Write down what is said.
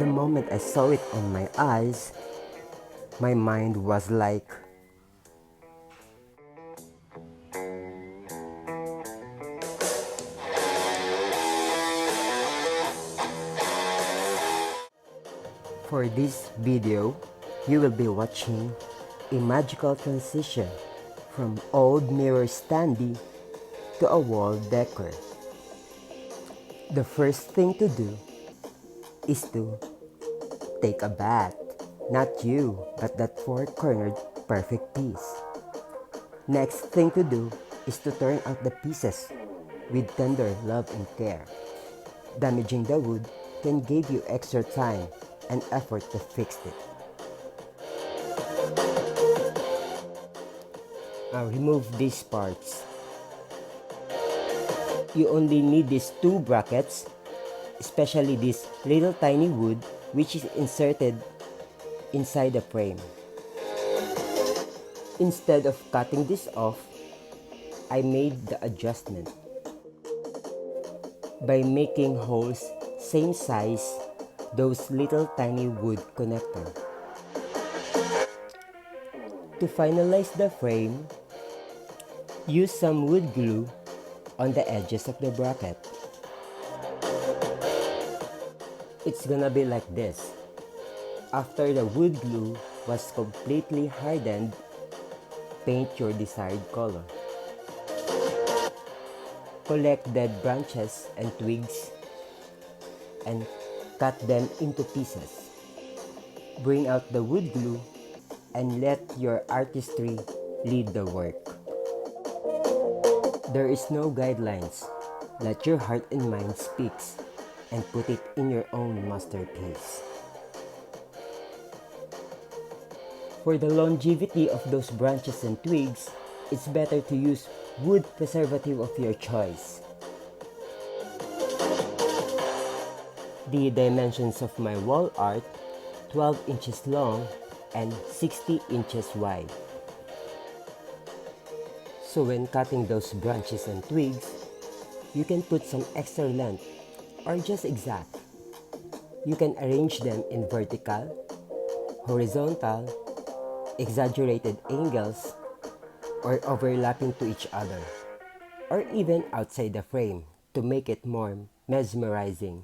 The moment I saw it on my eyes, my mind was like, for this video, you will be watching a magical transition from old mirror standee to a wall decor. The first thing to do is to take a bath. Not you, but that four-cornered perfect piece. Next thing to do is to turn out the pieces with tender love and care. Damaging the wood can give you extra time and effort to fix it. Now remove these parts. You only need these two brackets, especially this little tiny wood which is inserted inside the frame. Instead of cutting this off, I made the adjustment by making holes same size those little tiny wood connector. To finalize the frame, use some wood glue on the edges of the bracket. It's gonna be like this. After the wood glue was completely hardened, paint your desired color. Collect dead branches and twigs and cut them into pieces. Bring out the wood glue and let your artistry lead the work. There is no guidelines. Let your heart and mind speaks and put it in your own masterpiece. For the longevity of those branches and twigs, it's better to use wood preservative of your choice. The dimensions of my wall art, 12 inches long and 60 inches wide. So when cutting those branches and twigs, you can put some extra length or just exact. You can arrange them in vertical, horizontal, exaggerated angles, or overlapping to each other, or even outside the frame to make it more mesmerizing.